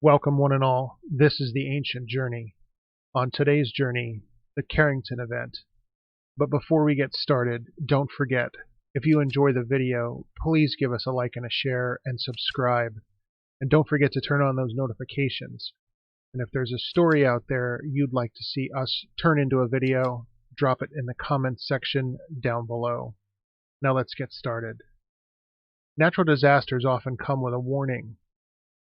Welcome, one and all. This is the Ancient Journey. On today's journey, the Carrington Event. But before we get started, don't forget, if you enjoy the video, please give us a like and a share and subscribe. And don't forget to turn on those notifications. And if there's a story out there you'd like to see us turn into a video, drop it in the comments section down below. Now let's get started. Natural disasters often come with a warning.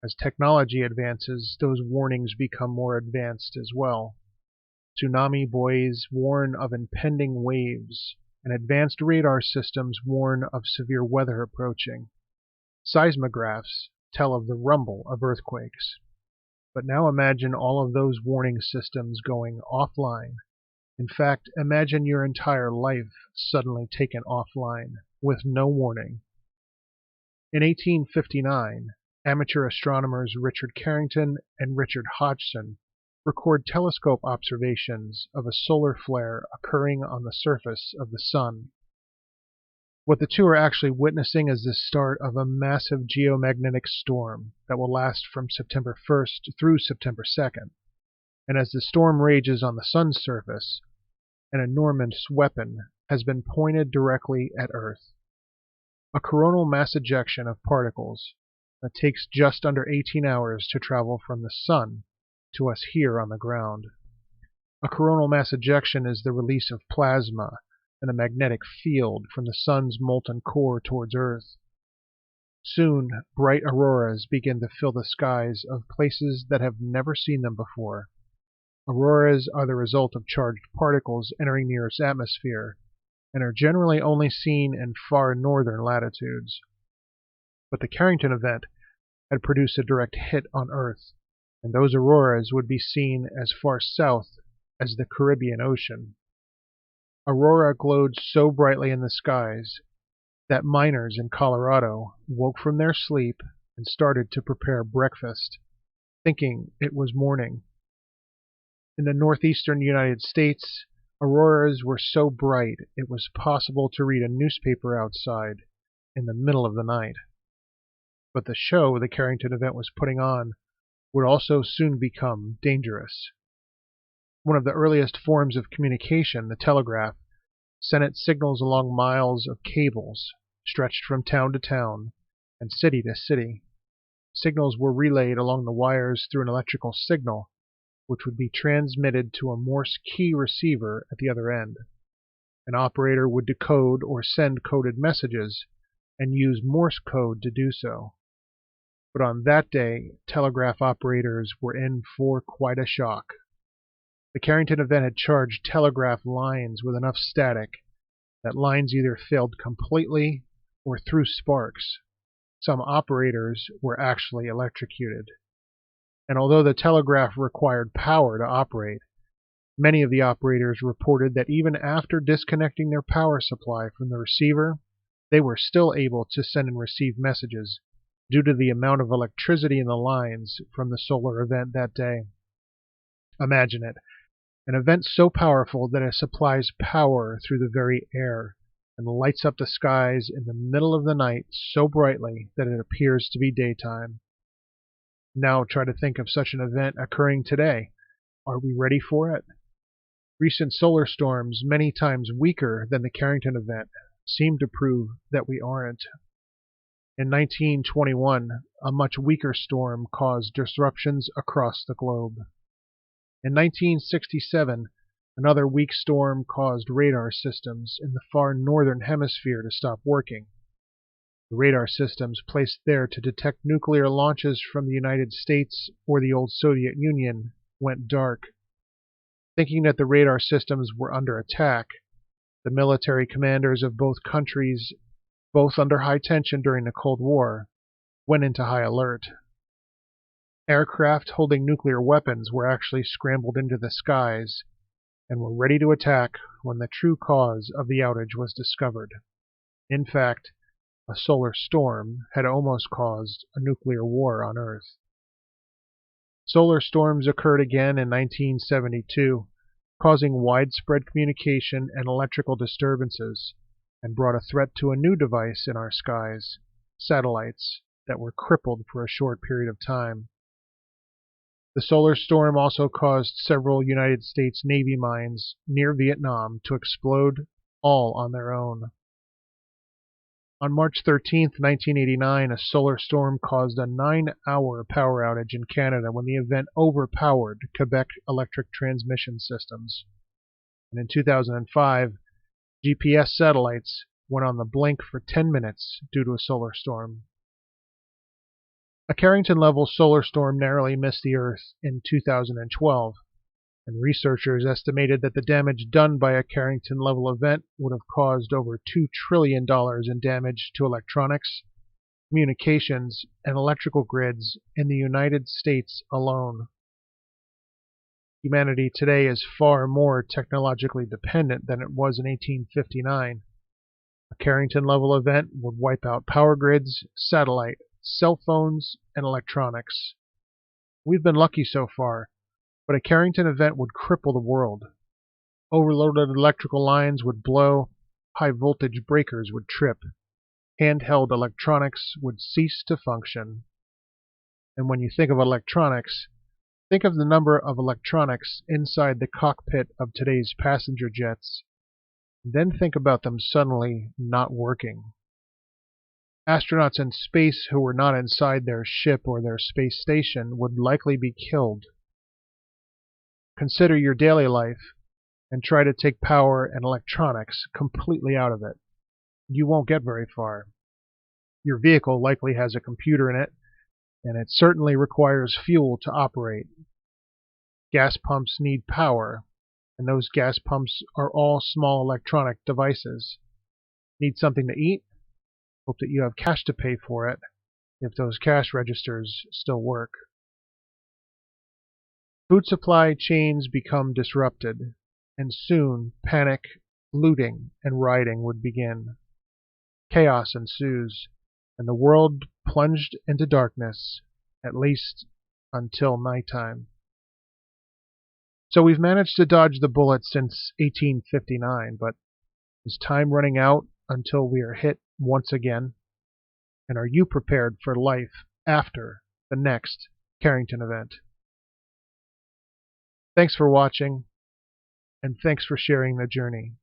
As technology advances, those warnings become more advanced as well. Tsunami buoys warn of impending waves, and advanced radar systems warn of severe weather approaching. Seismographs tell of the rumble of earthquakes. But now imagine all of those warning systems going offline. In fact, imagine your entire life suddenly taken offline with no warning. In 1859, amateur astronomers Richard Carrington and Richard Hodgson record telescope observations of a solar flare occurring on the surface of the sun. What the two are actually witnessing is the start of a massive geomagnetic storm that will last from September 1st through September 2nd. And as the storm rages on the sun's surface, an enormous weapon has been pointed directly at Earth. A coronal mass ejection of particles that takes just under 18 hours to travel from the sun to us here on the ground. A coronal mass ejection is the release of plasma and a magnetic field from the sun's molten core towards Earth. Soon, bright auroras begin to fill the skies of places that have never seen them before. Auroras are the result of charged particles entering the Earth's atmosphere and are generally only seen in far northern latitudes. But the Carrington Event had produced a direct hit on Earth, and those auroras would be seen as far south as the Caribbean Ocean. Aurora glowed so brightly in the skies that miners in Colorado woke from their sleep and started to prepare breakfast, thinking it was morning. In the northeastern United States, auroras were so bright it was possible to read a newspaper outside in the middle of the night. But the show the Carrington Event was putting on would also soon become dangerous. One of the earliest forms of communication, the telegraph, sent its signals along miles of cables stretched from town to town and city to city. Signals were relayed along the wires through an electrical signal, which would be transmitted to a Morse key receiver at the other end. An operator would decode or send coded messages and use Morse code to do so. But on that day, telegraph operators were in for quite a shock. The Carrington Event had charged telegraph lines with enough static that lines either failed completely or threw sparks. Some operators were actually electrocuted. And although the telegraph required power to operate, many of the operators reported that even after disconnecting their power supply from the receiver, they were still able to send and receive messages due to the amount of electricity in the lines from the solar event that day. Imagine it, an event so powerful that it supplies power through the very air and lights up the skies in the middle of the night so brightly that it appears to be daytime. Now try to think of such an event occurring today. Are we ready for it? Recent solar storms, many times weaker than the Carrington Event, seem to prove that we aren't. In 1921, a much weaker storm caused disruptions across the globe. In 1967, another weak storm caused radar systems in the far northern hemisphere to stop working. The radar systems placed there to detect nuclear launches from the United States or the old Soviet Union went dark. Thinking that the radar systems were under attack, the military commanders of both countries, both under high tension during the Cold War, went into high alert. Aircraft holding nuclear weapons were actually scrambled into the skies and were ready to attack when the true cause of the outage was discovered. In fact, a solar storm had almost caused a nuclear war on Earth. Solar storms occurred again in 1972, causing widespread communication and electrical disturbances, and brought a threat to a new device in our skies, satellites, that were crippled for a short period of time. The solar storm also caused several United States Navy mines near Vietnam to explode all on their own. On March 13, 1989, a solar storm caused a 9-hour power outage in Canada when the event overpowered Quebec electric transmission systems. And in 2005, GPS satellites went on the blink for 10 minutes due to a solar storm. A Carrington-level solar storm narrowly missed the Earth in 2012, and researchers estimated that the damage done by a Carrington-level event would have caused over $2 trillion in damage to electronics, communications, and electrical grids in the United States alone. Humanity today is far more technologically dependent than it was in 1859. A Carrington-level event would wipe out power grids, satellite, cell phones, and electronics. We've been lucky so far, but a Carrington event would cripple the world. Overloaded electrical lines would blow, high-voltage breakers would trip, handheld electronics would cease to function. And when you think of electronics, think of the number of electronics inside the cockpit of today's passenger jets. Then think about them suddenly not working. Astronauts in space who were not inside their ship or their space station would likely be killed. Consider your daily life and try to take power and electronics completely out of it. You won't get very far. Your vehicle likely has a computer in it, and it certainly requires fuel to operate. Gas pumps need power, and those gas pumps are all small electronic devices. Need something to eat? Hope that you have cash to pay for it, if those cash registers still work. Food supply chains become disrupted, and soon panic, looting, and rioting would begin. Chaos ensues, and the world plunged into darkness, at least until nighttime. So we've managed to dodge the bullet since 1859, but is time running out until we are hit once again? And are you prepared for life after the next Carrington event? Thanks for watching, and thanks for sharing the journey.